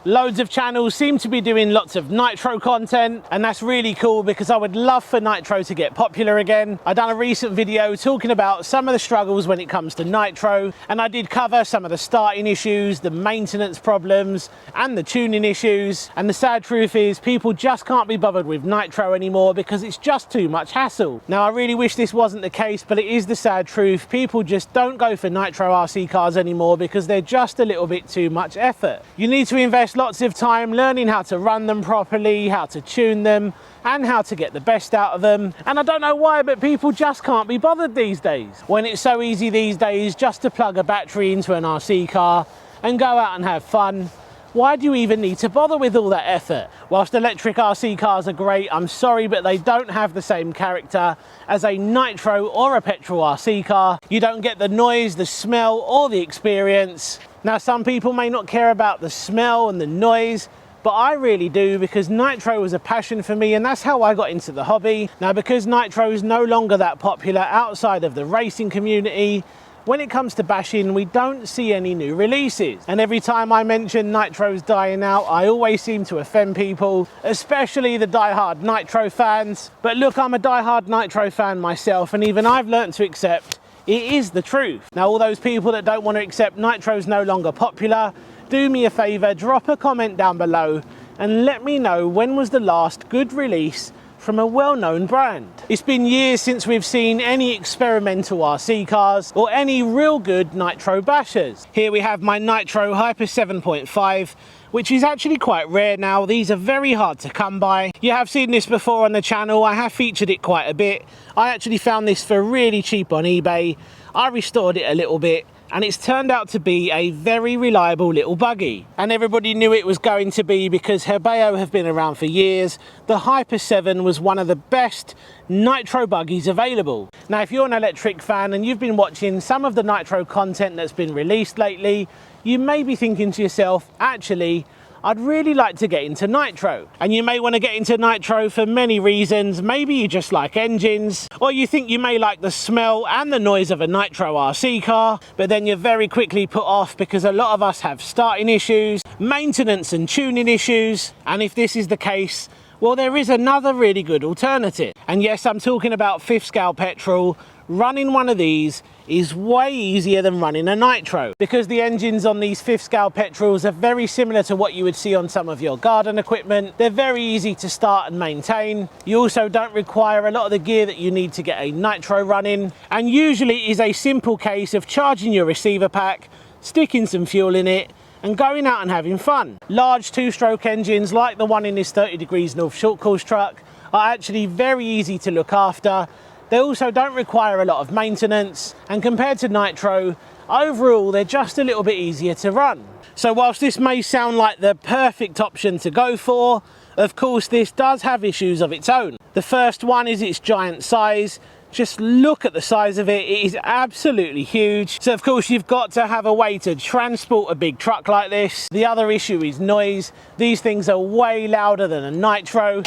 Loads of channels seem to be doing lots of nitro content, and that's really cool because I would love for nitro to get popular again. I done a recent video talking about some of the struggles when it comes to nitro, and I did cover some of the starting issues, the maintenance problems, and the tuning issues. And the sad truth is people just can't be bothered with nitro anymore because it's just too much hassle. Now, I really wish this wasn't the case, but it is the sad truth. People just don't go for Nitro RC cars anymore because they're just a little bit too much effort. You need to invest lots of time learning how to run them properly, how to tune them, and how to get the best out of them. And I don't know why, but people just can't be bothered these days, when it's so easy these days just to plug a battery into an RC car and go out and have fun. Why do you even need to bother with all that effort? Whilst electric RC cars are great, I'm sorry, but they don't have the same character as a nitro or a petrol RC car. You don't get the noise, the smell, or the experience. Now, some people may not care about the smell and the noise, but I really do, because nitro was a passion for me, and that's how I got into the hobby. Now, because nitro is no longer that popular outside of the racing community, when it comes to bashing, we don't see any new releases. And every time I mention nitro's dying out, I always seem to offend people, especially the die-hard nitro fans. But look, I'm a die-hard nitro fan myself, and even I've learned to accept it is the truth. Now, all those people that don't want to accept nitro's no longer popular, do me a favor, drop a comment down below and let me know when was the last good release from a well-known brand. It's been years since we've seen any experimental RC cars or any real good nitro bashers. Here we have my Nitro Hyper 7.5, which is actually quite rare now. These are very hard to come by. You have seen this before on the channel. I have featured it quite a bit. I actually found this for really cheap on eBay. I restored it a little bit, and it's turned out to be a very reliable little buggy. And everybody knew it was going to be because Hebeo have been around for years. The Hyper 7 was one of the best nitro buggies available. Now, if you're an electric fan and you've been watching some of the nitro content that's been released lately, you may be thinking to yourself, actually, I'd really like to get into nitro. And you may want to get into nitro for many reasons. Maybe you just like engines, or you think you may like the smell and the noise of a nitro RC car, but then you're very quickly put off because a lot of us have starting issues, maintenance and tuning issues. And if this is the case, well, there is another really good alternative. And yes, I'm talking about 5th Scale Petrol. Running one of these is way easier than running a nitro, because the engines on these 5th Scale Petrols are very similar to what you would see on some of your garden equipment. They're very easy to start and maintain. You also don't require a lot of the gear that you need to get a nitro running, and usually it is a simple case of charging your receiver pack, sticking some fuel in it, and going out and having fun. Large 2-stroke engines like the one in this 30 Degrees North short course truck are actually very easy to look after. They also don't require a lot of maintenance, and compared to nitro, overall they're just a little bit easier to run. So whilst this may sound like the perfect option to go for, of course this does have issues of its own. The first one is its giant size. Just look at the size of it, it is absolutely huge. So of course you've got to have a way to transport a big truck like this. The other issue is noise. These things are way louder than a nitro.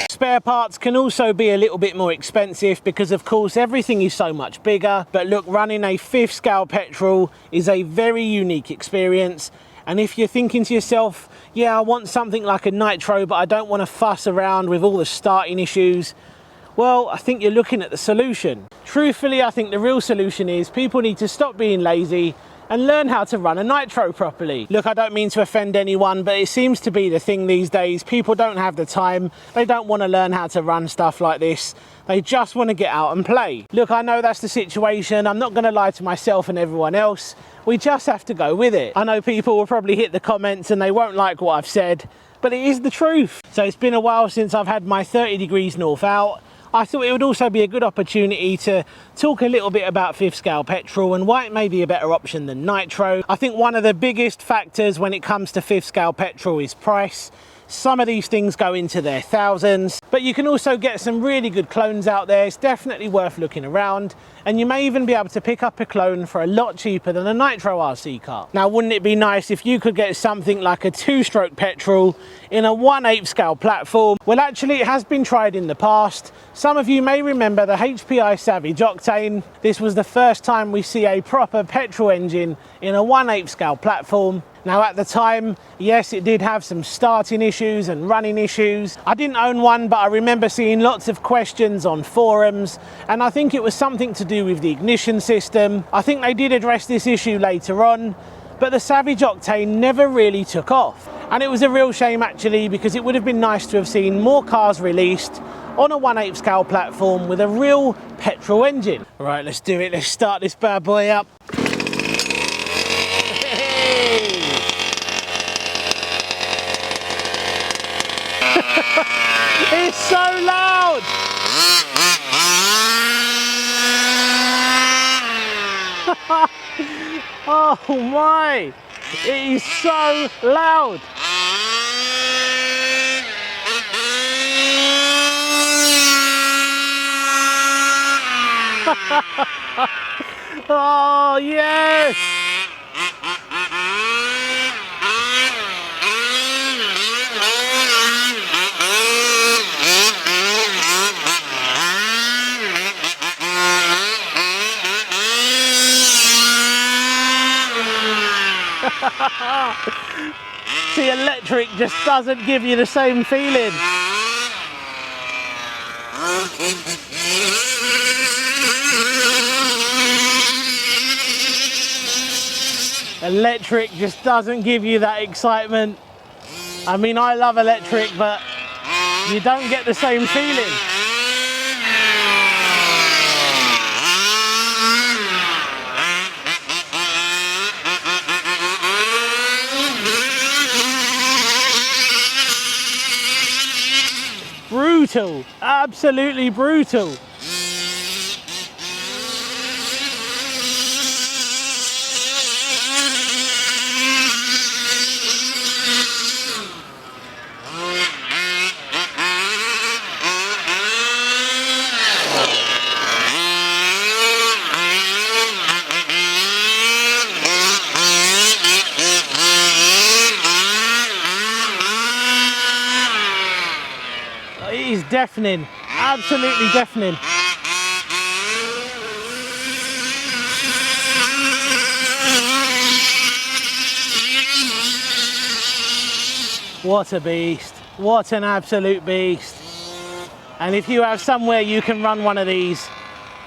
Spare parts can also be a little bit more expensive because of course everything is so much bigger. But look, running a 5th Scale Petrol is a very unique experience. And if you're thinking to yourself, yeah, I want something like a nitro, but I don't want to fuss around with all the starting issues, well, I think you're looking at the solution. Truthfully, I think the real solution is people need to stop being lazy and learn how to run a nitro properly. Look, I don't mean to offend anyone, but it seems to be the thing these days. People don't have the time. They don't want to learn how to run stuff like this. They just want to get out and play. Look, I know that's the situation. I'm not going to lie to myself and everyone else. We just have to go with it. I know people will probably hit the comments and they won't like what I've said, but it is the truth. So it's been a while since I've had my 30 Degrees North out. I thought it would also be a good opportunity to talk a little bit about 5th Scale Petrol and why it may be a better option than nitro. I think one of the biggest factors when it comes to 5th Scale Petrol is price. Some of these things go into their thousands, but you can also get some really good clones out there. It's definitely worth looking around, and you may even be able to pick up a clone for a lot cheaper than a Nitro RC car. Now, wouldn't it be nice if you could get something like a 2-stroke petrol in a 1/8 scale platform? Well, actually, it has been tried in the past. Some of you may remember the HPI Savage Octane. This was the first time we see a proper petrol engine in a 1/8 scale platform. Now, at the time, yes, it did have some starting issues and running issues. I didn't own one, but I remember seeing lots of questions on forums, and I think it was something to do with the ignition system. I think they did address this issue later on, but the Savage Octane never really took off. And it was a real shame, actually, because it would have been nice to have seen more cars released on a 1/8 scale platform with a real petrol engine. All right, let's do it. Let's start this bad boy up. It's so loud! Oh my! It is so loud! Oh yes! The electric just doesn't give you the same feeling. Electric just doesn't give you that excitement. I mean, I love electric, but you don't get the same feeling. Brutal, absolutely brutal. It is deafening, absolutely deafening. What a beast, what an absolute beast. And if you have somewhere you can run one of these,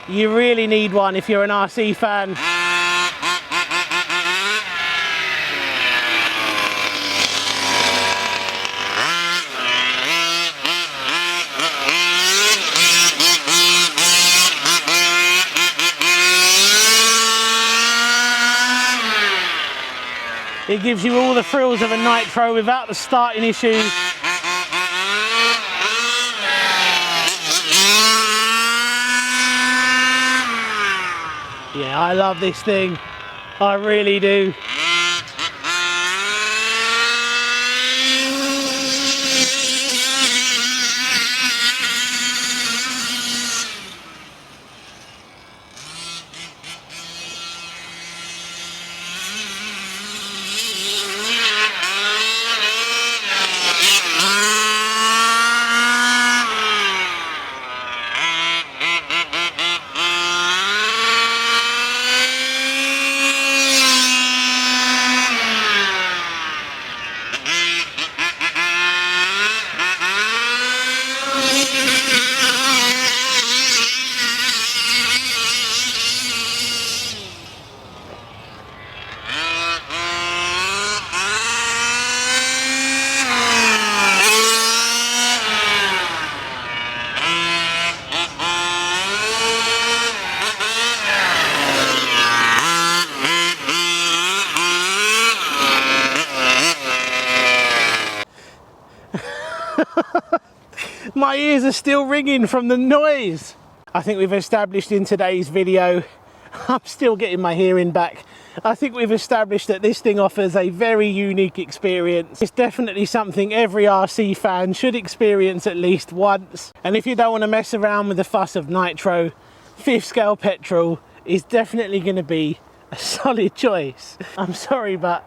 you really need one if you're an RC fan. It gives you all the thrills of a Nitro without the starting issues. Yeah, I love this thing. I really do. My ears are still ringing from the noise. I think we've established in today's video I'm still getting my hearing back. I think we've established that this thing offers a very unique experience. It's definitely something every RC fan should experience at least once. And if you don't want to mess around with the fuss of nitro, 5th Scale Petrol is definitely going to be a solid choice. I'm sorry, but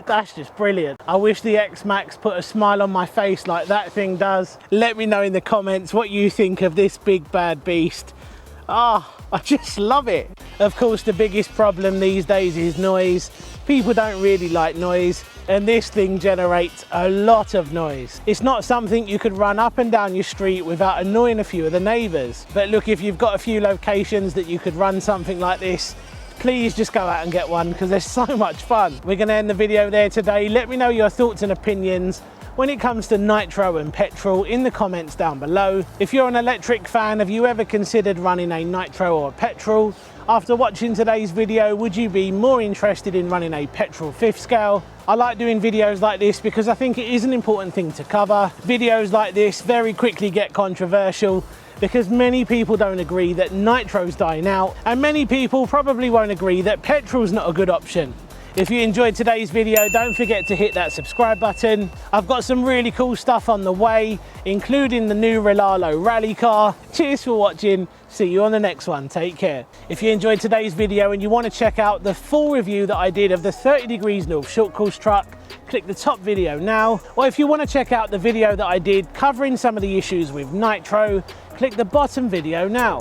that's just brilliant. I wish the X-Max put a smile on my face like that thing does. Let me know in the comments what you think of this big bad beast. Ah, I just love it. Of course, the biggest problem these days is noise. People don't really like noise, and this thing generates a lot of noise. It's not something you could run up and down your street without annoying a few of the neighbours. But look, if you've got a few locations that you could run something like this, please just go out and get one, because they're so much fun. We're going to end the video there today. Let me know your thoughts and opinions when it comes to nitro and petrol in the comments down below. If you're an electric fan, have you ever considered running a nitro or a petrol? After watching today's video, would you be more interested in running a petrol 5th scale? I like doing videos like this because I think it is an important thing to cover. Videos like this very quickly get controversial because many people don't agree that nitro's dying out, and many people probably won't agree that petrol's not a good option. If you enjoyed today's video, don't forget to hit that subscribe button. I've got some really cool stuff on the way, including the new Relalo rally car. Cheers for watching. See you on the next one. Take care. If you enjoyed today's video and you want to check out the full review that I did of the 30 degrees North short course truck, click the top video now. Or if you want to check out the video that I did covering some of the issues with nitro, click the bottom video now.